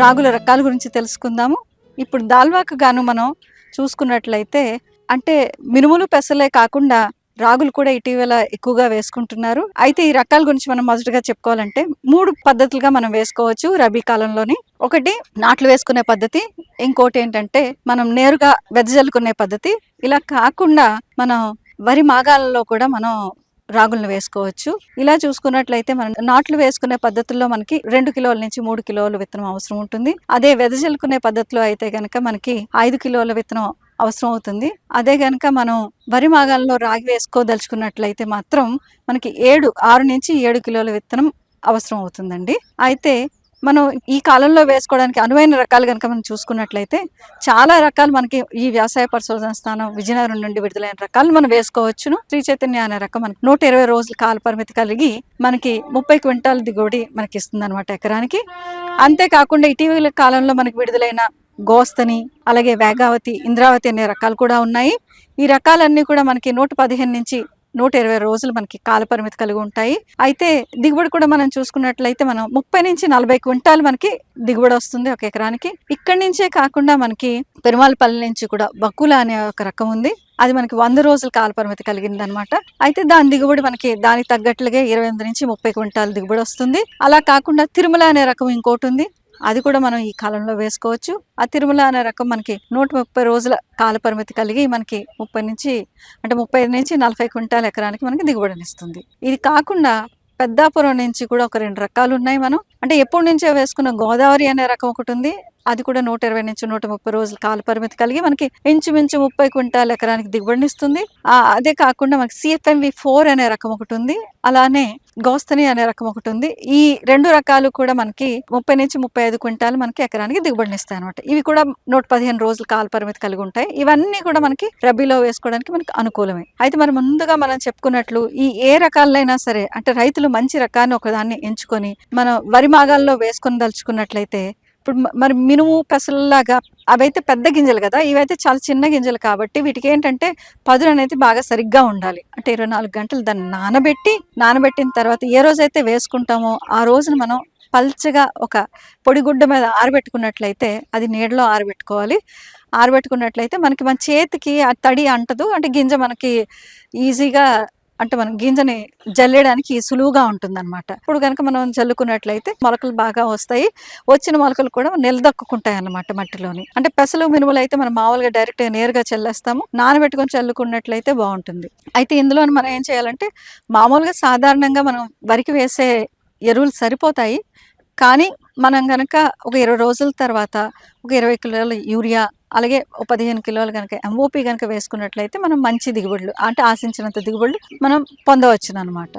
రాగుల రకాల గురించి తెలుసుకుందాము. ఇప్పుడు దాల్వాకు గాను మనం చూసుకున్నట్లయితే అంటే మినుములు, పెసలే కాకుండా రాగులు కూడా ఇటీవల ఎక్కువగా వేసుకుంటున్నారు. అయితే ఈ రకాల గురించి మనం మొదటగా చెప్పుకోవాలంటే 3 పద్ధతులుగా మనం వేసుకోవచ్చు రబీ కాలంలోని. ఒకటి నాట్లు వేసుకునే పద్ధతి, ఇంకోటేంటంటే మనం నేరుగా వెదజల్లుకునే పద్ధతి. ఇలా కాకుండా మనం వరి మాగాలలో కూడా మనం రాగులను వేసుకోవచ్చు. ఇలా చూసుకున్నట్లయితే మనం నాట్లు వేసుకునే పద్ధతుల్లో మనకి 2 కిలోల నుంచి 3 కిలోల విత్తనం అవసరం ఉంటుంది. అదే వెదజల్లుకునే పద్ధతిలో అయితే గనక మనకి 5 కిలోల విత్తనం అవసరం అవుతుంది. అదే గనక మనం వరి మాగాల్లో రాగి వేసుకోదలుచుకున్నట్లయితే మాత్రం మనకి 6 నుంచి 7 కిలోల విత్తనం అవసరం అవుతుందండి. అయితే మనం ఈ కాలంలో వేసుకోవడానికి అనువైన రకాలు గనక మనం చూసుకున్నట్లయితే చాలా రకాలు మనకి ఈ వ్యవసాయ పరిశోధన స్థానం విజయనగరం నుండి విడుదలైన రకాలు మనం వేసుకోవచ్చును. శ్రీ చైతన్య అనే రకం మనకి 120 రోజుల కాల పరిమితి కలిగి మనకి 30 క్వింటాల దిగుబడి మనకి ఇస్తుంది అనమాట ఎకరానికి. అంతేకాకుండా ఇటీవల కాలంలో మనకి విడుదలైన గోస్తని, అలాగే వేగావతి, ఇంద్రావతి అనే రకాలు కూడా ఉన్నాయి. ఈ రకాలన్నీ కూడా మనకి 115 నుంచి 120 రోజులు మనకి కాల పరిమితి కలిగి ఉంటాయి. అయితే దిగుబడి కూడా మనం చూసుకున్నట్లయితే మనం 30 నుంచి 40 క్వింటాలు మనకి దిగుబడి వస్తుంది ఒక ఎకరానికి. ఇక్కడి నుంచే కాకుండా మనకి పెరుమాళపల్లి నుంచి కూడా బకుల అనే ఒక రకం ఉంది. అది మనకి 100 రోజుల కాల పరిమితి కలిగింది అనమాట. అయితే దాని దిగుబడి మనకి దానికి తగ్గట్లుగా 28 నుంచి 30 క్వింటాలు దిగుబడి వస్తుంది. అలా కాకుండా తిరుమల అనే రకం ఇంకోటి ఉంది. అది కూడా మనం ఈ కాలంలో వేసుకోవచ్చు. ఆ తిరుమల అనే రకం మనకి 130 రోజుల కాల పరిమితి కలిగి మనకి 35 నుంచి 40 క్వింటాల ఎకరానికి మనకి దిగుబడినిస్తుంది. ఇది కాకుండా పెద్దాపురం నుంచి కూడా ఒక 2 రకాలు ఉన్నాయి. మనం అంటే ఎప్పటి నుంచో వేసుకున్న గోదావరి అనే రకం ఒకటి ఉంది. అది కూడా 120 నుంచి 130 రోజుల కాల పరిమితి కలిగి మనకి ఇంచుమించు 30 క్వింటాల ఎకరానికి దిగుబడినిస్తుంది. అదే కాకుండా మనకి CFMV4 అనే రకం ఒకటి ఉంది. అలానే గోస్తని అనే రకం ఒకటి ఉంది. ఈ 2 రకాలు కూడా మనకి 30 నుంచి 35 క్వింటాలు మనకి ఎకరానికి దిగుబడినిస్తాయి అనమాట. ఇవి కూడా 115 రోజుల కాల పరిమితి కలిగి ఉంటాయి. ఇవన్నీ కూడా మనకి రబీలో వేసుకోవడానికి మనకి అనుకూలమే. అయితే మరి ముందుగా మనం చెప్పుకున్నట్లు ఈ ఏ రకాలైనా సరే అంటే రైతులు మంచి రకాన్ని ఒకదాన్ని ఎంచుకొని మనం వరి మాగాల్లో వేసుకొని దలుచుకున్నట్లయితే ఇప్పుడు మరి మినుము, పెసలలాగా అవైతే పెద్ద గింజలు కదా, ఇవైతే చాలా చిన్న గింజలు కాబట్టి వీటికి ఏంటంటే పదును అనేది బాగా సరిగ్గా ఉండాలి. అంటే 24 గంటలు దాన్ని నానబెట్టిన తర్వాత ఏ రోజైతే వేసుకుంటామో ఆ రోజున మనం పల్చగా ఒక పొడిగుడ్డ మీద ఆరబెట్టుకున్నట్లయితే అది నీడలో ఆరబెట్టుకోవాలి. ఆరబెట్టుకున్నట్లయితే మనకి మన చేతికి ఆ తడి అంటదు. అంటే గింజ మనకి ఈజీగా అంటే మనం గింజని జల్లేయడానికి సులువుగా ఉంటుందన్నమాట. ఇప్పుడు కనుక మనం జల్లుకున్నట్లయితే మొలకలు బాగా వస్తాయి. వచ్చిన మొలకలు కూడా నిలదొక్కుంటాయి అన్నమాట మట్టిలోని. అంటే పెసలు, మినుములు అయితే మనం మామూలుగా డైరెక్ట్గా నేరుగా చల్లేస్తాము. నానబెట్టుకొని చల్లుకున్నట్లయితే బాగుంటుంది. అయితే ఇందులో మనం ఏం చేయాలంటే మామూలుగా సాధారణంగా మనం వరికి వేసే ఎరువులు సరిపోతాయి. కానీ మనం కనుక ఒక 20 రోజుల తర్వాత ఒక 20 కిలోల యూరియా, అలాగే ఒక 15 కిలోలు కనుక MOP కనుక వేసుకున్నట్లయితే మనం మంచి దిగుబడులు అంటే ఆశించినంత దిగుబడులు మనం పొందవచ్చునమాట.